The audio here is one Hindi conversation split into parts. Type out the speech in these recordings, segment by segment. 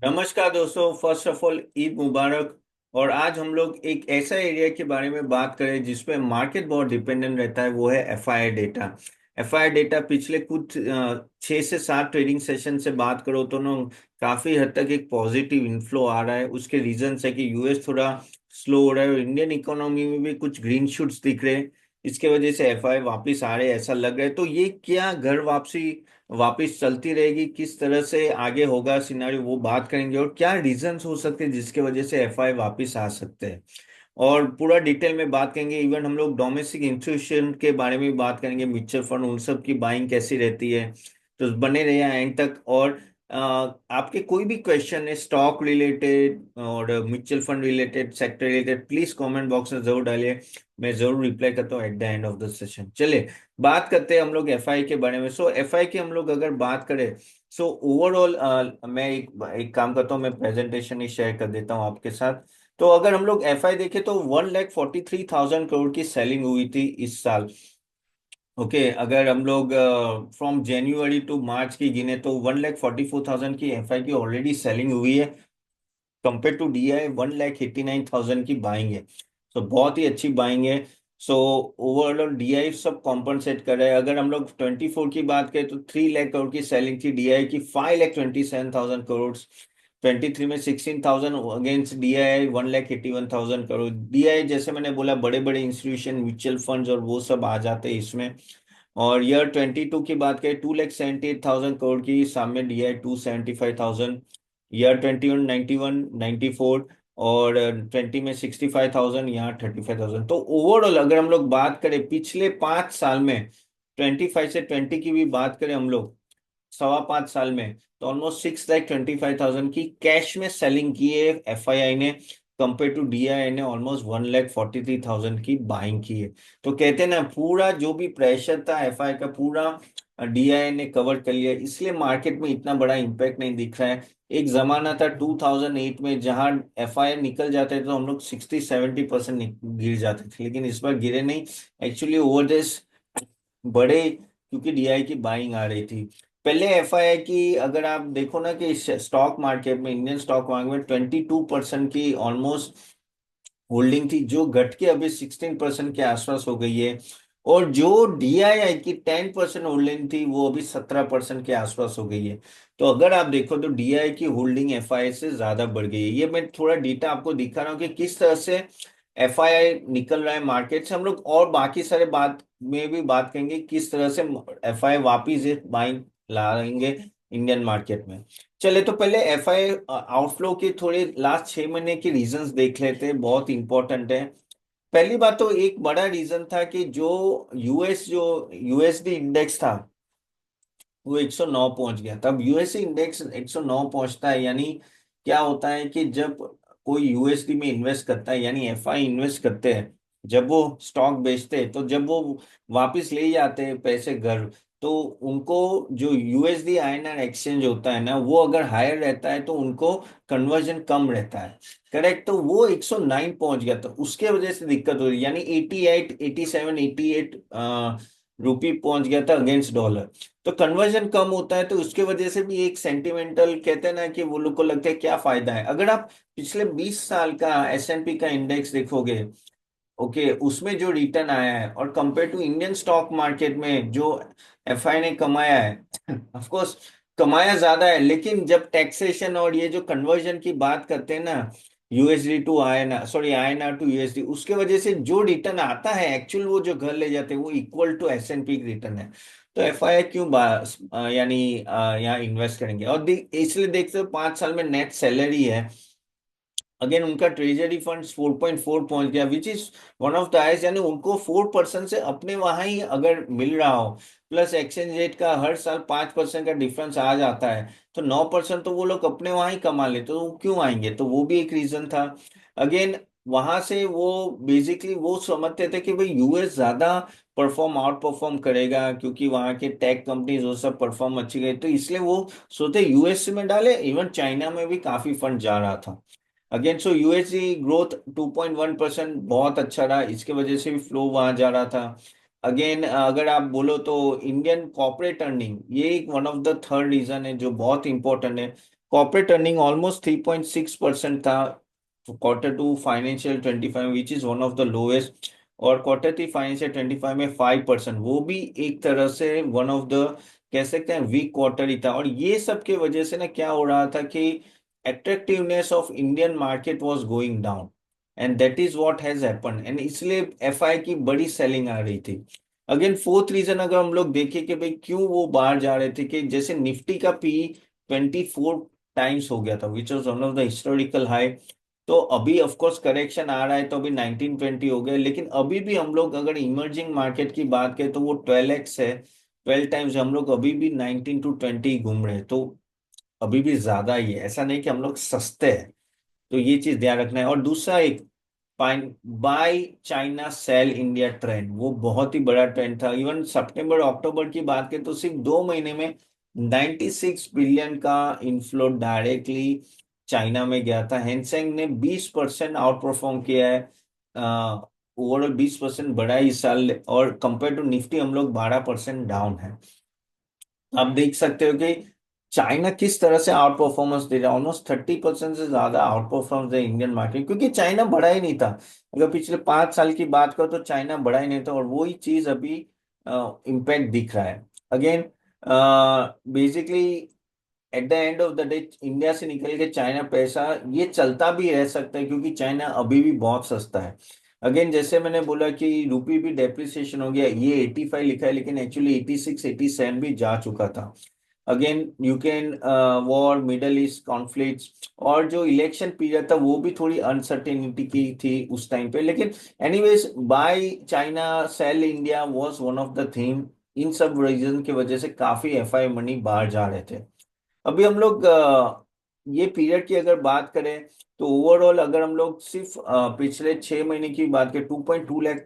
नमस्कार दोस्तों, फर्स्ट ऑफ ऑल ईद मुबारक। और आज हम लोग एक ऐसा एरिया के बारे में बात करें जिसपे मार्केट बहुत डिपेंडेंट रहता है, वो है एफआईआई डेटा। एफआईआई डेटा पिछले कुछ 6 से 7 ट्रेडिंग सेशन से बात करो तो ना काफी हद तक एक पॉजिटिव इन्फ्लो आ रहा है। उसके रीजंस है कि यूएस थोड़ा स्लो हो रहा है और इंडियन इकोनॉमी में भी कुछ ग्रीन शूट्स दिख रहे हैं। इसके वजह से एफआई वापस आ रहे हैं ऐसा लग रहा है। तो ये क्या घर वापसी वापस चलती रहेगी, किस तरह से आगे होगा सिनारियो, वो बात करेंगे। और क्या रीजंस हो सकते हैं जिसके वजह से एफआई वापस आ सकते हैं, और पूरा डिटेल में बात करेंगे। इवन हम लोग डोमेस्टिक इंस्टीट्यूशन के बारे में भी बात करेंगे, म्यूचुअल फंड उन सब की बाइंग कैसी रहती है। तो बने रहिए एंड तक। और आपके कोई भी क्वेश्चन है स्टॉक रिलेटेड और mutual fund related, sector related, please comment box में जरूर डालिए। मैं जरूर रिप्लाई करता हूँ at the end of the session. चलिए बात करते हैं हम लोग एफआई के बारे में। सो एफआई की हम लोग अगर बात करें, सो ओवरऑल मैं एक काम करता हूँ, मैं प्रेजेंटेशन ही शेयर कर देता हूँ आपके साथ। तो अगर हम लोग एफआई देखें तो 1,43,000 करोड़ की सेलिंग हुई थी इस साल। ओके, अगर हम लोग फ्रॉम जनवरी टू मार्च की गिने तो 1,44,000 की एफआई की ऑलरेडी सेलिंग हुई है। कंपेयर टू डीआई 1,89,000 की बाइंग है। तो बहुत ही अच्छी बाइंग है। सो ओवरऑल डीआई सब कॉम्पनसेट कर रहा है। अगर हम लोग 24 की बात करें तो 3 लाख करोड़ की सेलिंग थी डीआई की, 5,27,000 करोड़। 23 में 16,000 अगेंस्ट डीआई 1,81,000 करोड़। डीआई जैसे मैंने बोला, बड़े बड़े इंस्टीट्यूशन, म्यूचुअल फंड्स और वो सब आ जाते हैं इसमें। और ईयर 22 की बात करें, 2,78,000 करोड़ की, सामने डीआई 275,000। ईयर 21 91 94। और 20 में 65,000, यहाँ 35,000। तो ओवरऑल अगर हम लोग बात करें पिछले 5 साल में, 25 से 20 की भी बात करें हम लोग, 5.25 साल में, तो ऑलमोस्ट 6,25,000 की कैश में सेलिंग की है एफआईआई ने। कंपेयर टू डीआई ने ऑलमोस्ट 1,43,000 की बाइंग की है। तो कहते हैं ना, पूरा जो भी प्रेशर था एफआई का पूरा डीआई ने कवर कर लिया, इसलिए मार्केट में इतना बड़ा इम्पैक्ट नहीं दिख रहा है। एक जमाना था 2008 में जहां एफआई निकल जाते थे तो हम लोग 60-70% गिर जाते थे, लेकिन इस बार गिरे नहीं। एक्चुअली ओवर दिस बड़े, क्योंकि डीआई की बाइंग आ रही थी। पहले एफआईआई की अगर आप देखो ना कि स्टॉक मार्केट में, इंडियन स्टॉक मार्केट में 22% की ऑलमोस्ट होल्डिंग थी, जो घट के अभी 16% के आसपास हो गई है। और जो डीआईआई की 10% होल्डिंग थी वो अभी 17% के आसपास हो गई है। तो अगर आप देखो तो डीआई की होल्डिंग एफआईआई से ज्यादा बढ़ गई है। ये मैं थोड़ा डेटा आपको दिखा रहा हूँ कि किस तरह से एफआईआई निकल रहा है मार्केट से। हम लोग और बाकी सारे बात में भी बात करेंगे किस तरह से एफआईआई वापिस बाइंग लाएंगे इंडियन मार्केट में। चले तो पहले एफआई आउटफ्लो के थोड़े लास्ट 6 महीने के रीजंस देख लेते हैं, बहुत इंपॉर्टेंट है। पहली बात तो एक बड़ा रीजन था कि जो यूएसडी इंडेक्स था वो 109 पहुंच गया। तब यूएसडी इंडेक्स 109 पहुंचता है, यानी क्या होता है कि जब कोई यूएसडी में इन्वेस्ट करता है, यानी एफआई इन्वेस्ट करते हैं, जब वो स्टॉक बेचते हैं, तो जब वो वापस ले जाते हैं पैसे घर, तो उनको जो यूएसडी आईएनआर एक्सचेंज होता है ना, वो अगर हायर रहता है तो उनको कन्वर्जन कम रहता है। करेक्ट। तो वो 109 पहुंच गया, तो उसके वजह से दिक्कत हो रही है, यानी 88 87 88 रुपी पहुंच गया था अगेंस्ट डॉलर। तो कन्वर्जन कम होता है, तो उसके वजह से भी एक सेंटिमेंटल, कहते हैं ना कि वो लोग को लगता है क्या फायदा है। अगर आप पिछले 20 साल का एसएनपी का इंडेक्स देखोगे, ओके, उसमें जो रिटर्न आया है और compare to Indian stock market में जो एफआई ने कमाया है, ऑफ कोर्स कमाया ज्यादा है, लेकिन जब टैक्सेशन और ये जो कन्वर्जन की बात करते हैं ना, USD to INR, sorry INR to USD, उसके वजह से जो रिटर्न आता है एक्चुअल, वो जो घर ले जाते हैं वो इक्वल टू एसएनपी की रिटर्न है। तो एफआई क्यों यानी यहाँ इन्वेस्ट करेंगे। और इसलिए देखते हो 5 साल में नेट सैलरी है। अगेन उनका ट्रेजरी फंड्स 4.4 पहुंच गया, which is one of the highest. यानी उनको 4% से अपने वहां ही अगर मिल रहा हो, प्लस एक्सचेंज रेट का हर साल 5% का डिफरेंस आ जाता है, तो 9% तो वो लोग अपने वहां ही कमा लेते, तो वो क्यों आएंगे। तो वो भी एक रीजन था। अगेन वहां से वो बेसिकली वो समझते थे कि भाई यूएस ज्यादा आउट परफॉर्म करेगा, क्योंकि वहां के टेक कंपनीज वो सब परफॉर्म अच्छी गई, तो इसलिए वो सोचे यूएस में डाले। इवन चाइना में भी काफी फंड जा रहा था। अगेन सो यूएसडी ग्रोथ 2.1% बहुत अच्छा रहा, इसके वजह से भी फ्लो वहां जा रहा था। अगेन अगर आप बोलो तो इंडियन कॉर्पोरेट अर्निंग, ये एक one of the third reason है जो बहुत इंपॉर्टेंट है। कॉर्पोरेट अर्निंग ऑलमोस्ट 3.6% था Q2 financial 25, which is one of the lowest. और Q3 फाइनेंशियल 25 में 5%, वो भी एक तरह से वन ऑफ द, कह सकते हैं, वीक क्वार्टर ही था। और ये सब की वजह से ना क्या हो रहा था कि attractiveness of Indian market was going down, and that is what has happened, and इसलिए एफआई की बड़ी सेलिंग आ रही थी। अगेन फोर्थ रीजन अगर हम लोग देखें कि भाई क्यों वो बाहर जा रहे थे, कि जैसे निफ्टी का पी 24 टाइम्स हो गया था, which was one of the historical high. तो अभी ऑफ कोर्स करेक्शन आ रहा है, तो अभी 19-20 हो गया, लेकिन अभी भी हम लोग अगर इमर्जिंग मार्केट की बात करें तो वो 12x है, 12 टाइम्स। हम लोग अभी भी 19 to 20 घूम रहे हैं, तो अभी भी ज्यादा ही है, ऐसा नहीं कि हम लोग सस्ते हैं। तो ये चीज ध्यान रखना है। और दूसरा एक buy China sell India trend, वो बहुत ही बड़ा ट्रेंड था। इवन सितंबर अक्टूबर की बात करें तो सिर्फ 2 महीने में 96 बिलियन का इनफ्लो डायरेक्टली चाइना में गया था। हैंसेंग ने 20% आउट परफॉर्म किया है, ओवरऑल 20% बढ़ा है इस साल, और कंपेयर टू निफ्टी हम लोग 12% डाउन है। आप देख सकते हो कि चाइना किस तरह से आउट परफॉर्मेंस दे रहा है, ऑलमोस्ट 30% से ज्यादा आउट परफॉर्मेंस दे इंडियन मार्केट, क्योंकि चाइना बढ़ा ही नहीं था। अगर पिछले 5 साल की बात करो तो चाइना बढ़ा ही नहीं था, और वही चीज अभी इम्पैक्ट दिख रहा है। Again basically at the end of the day India से निकल के चाइना पैसा ये चलता भी रह सकता है, क्योंकि चाइना अभी भी बहुत सस्ता है। अगेन जैसे मैंने बोला कि रूपी भी डेप्रिसिएशन हो गया, ये 85 लिखा है, लेकिन एक्चुअली 86 87 भी जा चुका था। Again Ukraine war, middle east conflicts, और जो इलेक्शन पीरियड था वो भी थोड़ी अनसर्टेनिटी की थी उस टाइम पे, लेकिन anyways buy China sell India was one of the theme. इन सब रीजन की वजह से काफी एफआई मनी बाहर जा रहे थे। अभी हम लोग ये पीरियड की अगर बात करें तो ओवरऑल अगर हम लोग सिर्फ पिछले 6 महीने की बात करें, 2.2 लाख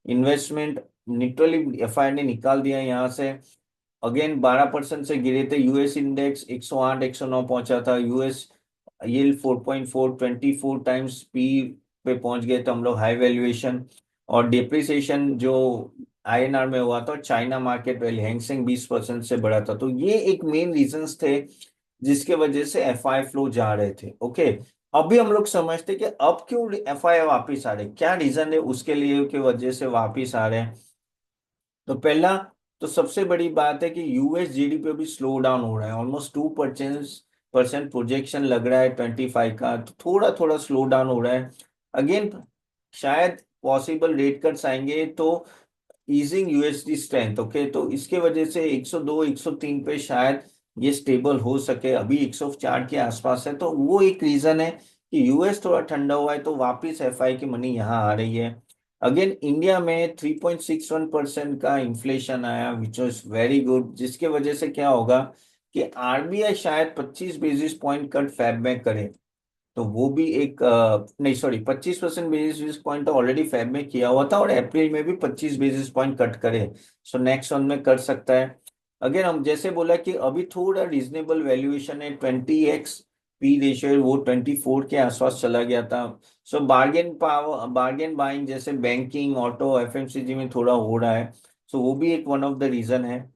इन्वेस्टमेंट लिटरली एफआई ने निकाल दिया यहाँ से। अगेन 12% से गिरे थे। यूएस इंडेक्स 108 109 पहुंचा था। यूएस यील्ड 4.4, 24 टाइम्स पी पे पहुंच गए थे हम लोग, हाई वैल्यूएशन। और डिप्रिसिएशन जो आईएनआर में हुआ था, और चाइना मार्केट वैल्यू हैंगसेंग 20% से बढ़ा था। तो ये एक मेन रीजंस थे जिसके वजह से एफआई फ्लो जा रहे थे। ओके, अभी हम लोग समझते कि अब क्यों एफआई वापिस आ रहे, क्या रीजन है उसके लिए की वजह से वापिस आ रहे हैं। तो पहला, तो सबसे बड़ी बात है कि यूएस जीडीपी अभी स्लो डाउन हो रहा है, ऑलमोस्ट 2% प्रोजेक्शन लग रहा है 25 का, तो थोड़ा थोड़ा स्लो डाउन हो रहा है। अगेन शायद पॉसिबल रेट कट्स आएंगे तो ईजिंग यूएसडी स्ट्रेंथ। ओके, तो इसके वजह से 102 103 पे शायद ये स्टेबल हो सके। अभी 104 के आसपास है, तो वो एक रीजन है कि यूएस थोड़ा ठंडा हुआ है, तो वापिस एफआई की मनी यहाँ आ रही है। अगेन इंडिया में 3.61% का इन्फ्लेशन आया, विच वॉज वेरी गुड, जिसके वजह से क्या होगा कि आरबीआई शायद 25 बेसिस पॉइंट कट फैब में करे। तो वो भी एक नहीं सॉरी, 25% बेसिस पॉइंट तो ऑलरेडी फेब में किया हुआ था, और अप्रैल में भी 25 बेसिस पॉइंट कट करे। सो नेक्स्ट वन में कर सकता है। अगेन हम जैसे बोला कि अभी थोड़ा रीजनेबल वैल्यूएशन है, 20x पी रेशियो, वो 24 के आसपास चला गया था। सो बार्गेन पावर, बार्गेन बाइंग जैसे बैंकिंग, ऑटो, एफएमसीजी में थोड़ा हो रहा है। सो वो भी एक वन ऑफ द रीजन है।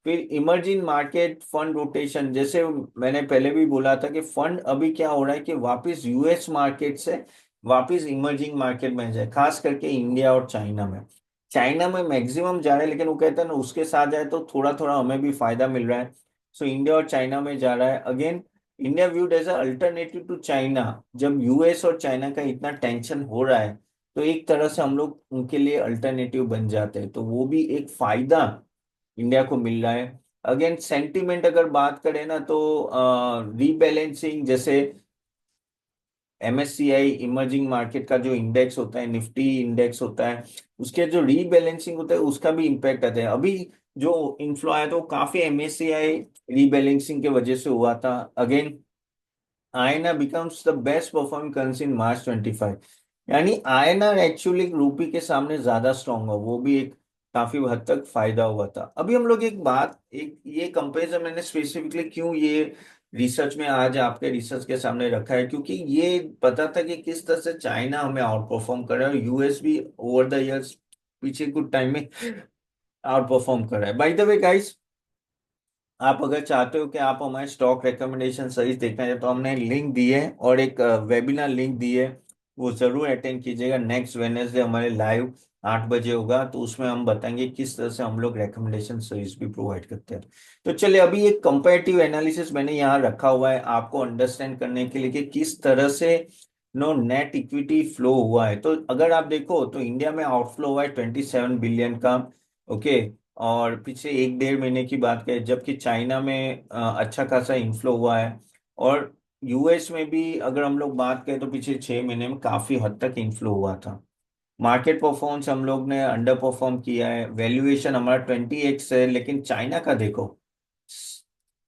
फिर इमर्जिंग मार्केट फंड रोटेशन, जैसे मैंने पहले भी बोला था कि फंड अभी क्या हो रहा है कि वापस यूएस मार्केट से वापस इमर्जिंग मार्केट में जाए, खास करके इंडिया और चाइना में। चाइना में मैक्सिमम जा रहा है, लेकिन वो कहते हैं ना उसके साथ जाए तो थोड़ा थोड़ा हमें भी फायदा मिल रहा है। सो इंडिया और चाइना में जा रहा है। Again India viewed as alternative to China. जब यूएस और चाइना का इतना टेंशन हो रहा है, तो एक तरह से हम लोग उनके लिए अल्टरनेटिव बन जाते हैं, तो वो भी एक फायदा इंडिया को मिल रहा है। अगेन सेंटीमेंट अगर बात करें ना तो रीबैलेंसिंग, जैसे एमएससीआई इमर्जिंग मार्केट का जो इंडेक्स होता है, निफ्टी इंडेक्स होता है, उसके जो रीबैलेंसिंग होता है उसका भी इम्पैक्ट आता है। अभी जो इन्फ्लो आया तो काफी एमएससीआई रीबैलेंसिंग के वजह से हुआ था। Again INR becomes the best performing currency in March 25, यानी आईएनआर एक्चुअली रूपी के सामने ज्यादा स्ट्रांग हो, वो भी एक काफी हद तक फायदा हुआ था। अभी हम लोग एक बात, एक ये कंपेरिजन मैंने स्पेसिफिकली क्यों ये रिसर्च में आज आपके रिसर्च के सामने रखा है, क्योंकि ये पता था कि किस तरह से चाइना हमें आउट परफॉर्म कर रहा है, और यूएस भी ओवर द इयर्स पीछे कुछ टाइम में आउट परफॉर्म कर रहा है। बाय द वे गाइस, आप अगर चाहते हो कि आप हमारे स्टॉक रिकमेंडेशन सीरीज देखना चाहते तो हमने लिंक दी है और एक वेबिनार लिंक दी है, वो जरूर अटेंड कीजिएगा। नेक्स्ट वेडनेसडे हमारे लाइव 8 बजे होगा, तो उसमें हम बताएंगे किस तरह से हम लोग रिकमेंडेशन सीरीज भी प्रोवाइड करते हैं। तो चलिए, अभी एक कंपैरेटिव एनालिसिस मैंने यहाँ रखा हुआ है आपको अंडरस्टैंड करने के लिए कि किस तरह से नो नेट इक्विटी फ्लो हुआ है। तो अगर आप देखो तो इंडिया में आउटफ्लो हुआ है 27 बिलियन का। ओके। और पिछले 1 डेढ़ महीने की बात करें, जबकि चाइना में अच्छा खासा इन्फ्लो हुआ है। और यूएस में भी अगर हम लोग बात करें तो पिछले 6 महीने में काफी हद तक इन्फ्लो हुआ था। मार्केट परफॉर्मेंस हम लोग ने अंडर परफॉर्म किया है। वैल्यूएशन हमारा 20x है, लेकिन चाइना का देखो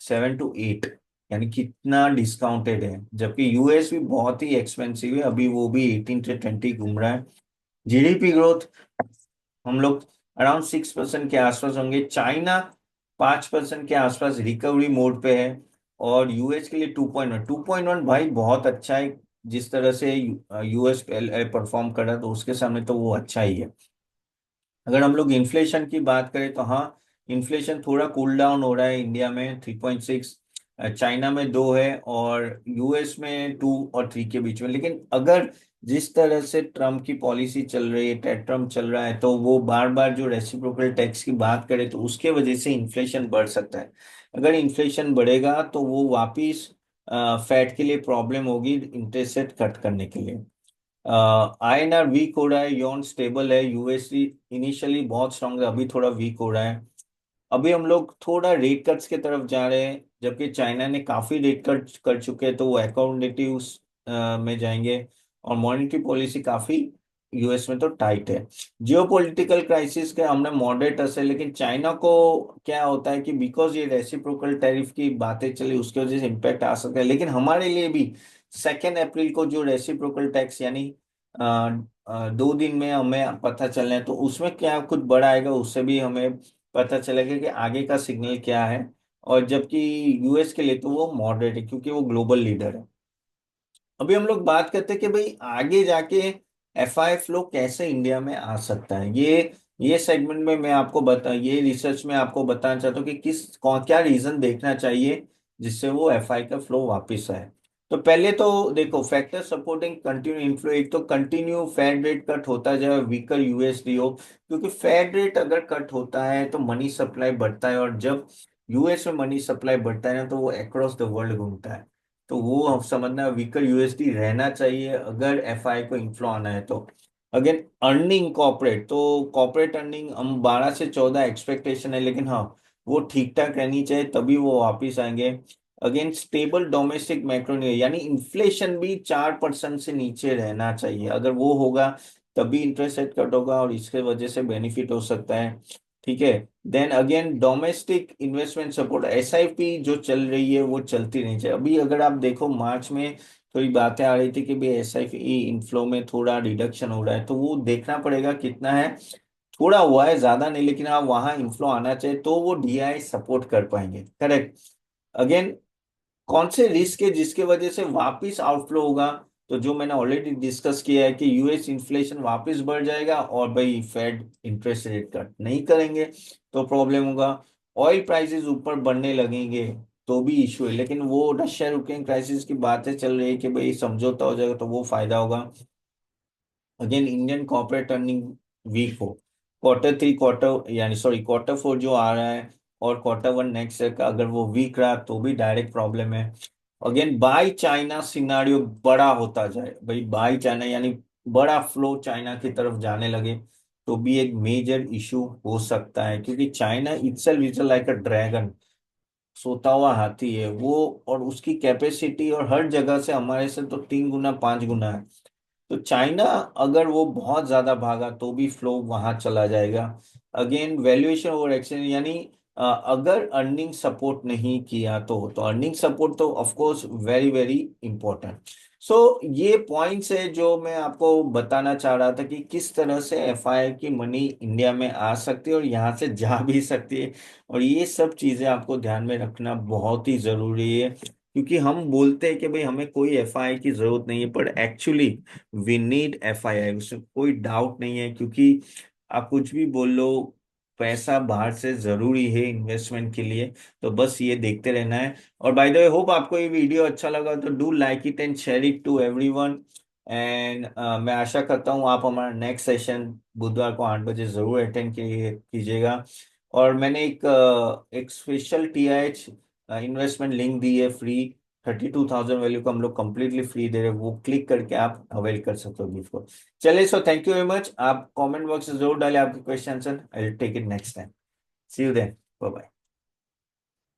7 to 8, यानी कितना डिस्काउंटेड है। जबकि यूएस भी बहुत ही एक्सपेंसिव है, अभी वो भी 18 से 20 घूम रहा है। जीडीपी ग्रोथ हम लोग अराउंड 6% के आसपास होंगे। चाइना 5% के आसपास रिकवरी मोड पे है। और यूएस के लिए 2.1 भाई बहुत अच्छा है। जिस तरह से यूएस परफॉर्म कर रहा है, तो उसके सामने तो वो अच्छा ही है। अगर हम लोग इन्फ्लेशन की बात करें तो हाँ, इन्फ्लेशन थोड़ा कूल डाउन हो रहा है। इंडिया में 3.6, चाइना में 2 है, और यूएस में 2 और 3 के बीच में। लेकिन अगर जिस तरह से ट्रम्प की पॉलिसी चल रही है, ट्रम्प चल रहा है, तो वो बार बार जो रेसिप्रोकल टैक्स की बात करे तो उसके वजह से इन्फ्लेशन बढ़ सकता है। अगर इन्फ्लेशन बढ़ेगा तो वो वापिस फैट के लिए प्रॉब्लम होगी इंटरेस्ट रेट कट करने के लिए। आईएनआर वीक हो रहा है, योन स्टेबल है। यूएसडी इनिशियली बहुत स्ट्रांग है, अभी थोड़ा वीक हो रहा है। अभी हम लोग थोड़ा रेट कट्स की तरफ जा रहे हैं, जबकि चाइना ने काफी रेट कट कर चुके हैं, तो वो अकोमोडेटिव में जाएंगे। और मॉनेटरी पॉलिसी काफी यूएस में तो टाइट है। जियोपॉलिटिकल क्राइसिस के हमने मॉडरेट असर, लेकिन चाइना को क्या होता है कि बिकॉज ये रेसिप्रोकल टैरिफ की बातें चली, उसकी वजह से इम्पैक्ट आ सकता है। लेकिन हमारे लिए भी 2 अप्रैल को जो रेसिप्रोकल टैक्स यानी 2 दिन में हमें पता चलना है, तो उसमें क्या कुछ बड़ा आएगा, उससे भी हमें पता चलेगा कि आगे का सिग्नल क्या है। और जबकि यूएस के लिए तो वो मॉडरेट है, क्योंकि वो ग्लोबल लीडर है। अभी हम लोग बात करते हैं कि भाई आगे जाके एफआई फ्लो कैसे इंडिया में आ सकता है। ये सेगमेंट में मैं आपको ये रिसर्च में आपको बताना चाहता हूँ कि क्या रीजन देखना चाहिए जिससे वो एफआई का फ्लो वापस आए। तो पहले तो देखो, फैक्टर सपोर्टिंग कंटिन्यू इन्फ्लो, एक तो कंटिन्यू फेड रेट कट होता जाए, वीकर यूएसडी हो। क्योंकि फेड रेट अगर कट होता है तो मनी सप्लाई बढ़ता है, और जब यूएस में मनी सप्लाई बढ़ता है ना, तो वो अक्रॉस द वर्ल्ड घूमता है। तो वो हम समझना, वीकर यूएसडी रहना चाहिए अगर एफआई को इन्फ्लो आना है तो। अगेन अर्निंग कॉर्पोरेट, तो कॉर्पोरेट अर्निंग हम 12 से 14 एक्सपेक्टेशन है, लेकिन हाँ, वो ठीक ठाक रहनी चाहिए तभी वो वापिस आएंगे। अगेन स्टेबल डोमेस्टिक मैक्रो, यानी इन्फ्लेशन भी 4% से नीचे रहना चाहिए। अगर वो होगा तभी इंटरेस्ट रेट कट होगा, और इसके वजह से बेनिफिट हो सकता है। ठीक है। Then again domestic investment support, SIP जो चल रही है वो चलती नहीं चाहिए। अभी अगर आप देखो मार्च में थोड़ी बातें आ रही थी कि भाई एसआईपी इनफ्लो में थोड़ा रिडक्शन हो रहा है, तो वो देखना पड़ेगा कितना है। थोड़ा हुआ है, ज्यादा नहीं, लेकिन हाँ वहां इन्फ्लो आना चाहिए तो वो डीआई सपोर्ट कर पाएंगे। करेक्ट। अगेन कौन से रिस्क है जिसके वजह से वापस आउटफ्लो होगा, तो जो मैंने ऑलरेडी डिस्कस किया है कि यूएस इन्फ्लेशन वापस बढ़ जाएगा, और भाई फेड इंटरेस्ट रेट कट नहीं करेंगे तो प्रॉब्लम होगा। ऑयल प्राइसेस ऊपर बढ़ने लगेंगे तो भी इशू है, लेकिन वो रशिया यूक्रेन क्राइसिस की बातें चल रही है कि भाई समझौता हो जाएगा तो वो फायदा होगा। Again Indian corporate earning weak हो, Q3 क्वार्टर यानी सॉरी Q4 जो आ रहा है, और Q1 नेक्स्ट ईयर का अगर वो वीक रहा तो भी डायरेक्ट प्रॉब्लम है। अगेन बाई चाइना सिनारियो बड़ा होता जाए, भाई बाई चाइना यानी बड़ा फ्लो चाइना की तरफ जाने लगे, तो भी एक मेजर इशू हो सकता है। क्योंकि China itself is like a dragon, सोता हुआ हाथी है वो, और उसकी कैपेसिटी और हर जगह से हमारे से तो 3 गुना 5 गुना है। तो चाइना अगर वो बहुत ज्यादा भागा तो भी फ्लो वहां चला जाएगा। अगेन वैल्यूएशन ओवर एक्सचेंज, यानी अगर अर्निंग सपोर्ट नहीं किया तो अर्निंग सपोर्ट तो of course very very important. So ये पॉइंट्स है जो मैं आपको बताना चाह रहा था कि किस तरह से एफआई की मनी इंडिया में आ सकती है और यहाँ से जा भी सकती है। और ये सब चीजें आपको ध्यान में रखना बहुत ही जरूरी है, क्योंकि हम बोलते हैं कि भाई हमें कोई एफआई की जरूरत नहीं है, पर एक्चुअली वी नीड एफआईआई, उसमें कोई डाउट नहीं है। क्योंकि आप कुछ भी बोल लो, पैसा बाहर से जरूरी है इन्वेस्टमेंट के लिए। तो बस ये देखते रहना है। और बाय द वे, होप आपको ये वीडियो अच्छा लगा, तो do like it and share it to everyone. And मैं आशा करता हूँ आप हमारा नेक्स्ट सेशन बुधवार को 8 बजे जरूर अटेंड कीजिएगा। और मैंने एक स्पेशल TIH इन्वेस्टमेंट लिंक दी है फ्री। 32,000 वैल्यू को हम लोग कंप्लीटली फ्री दे रहे हैं, वो क्लिक करके आप अवेल कर सकते हो गिफ्ट को। चलिए, so thank you very much. आप कमेंट बॉक्स में जरूर डालें आपके question, I will take it next time. See you then. Bye bye.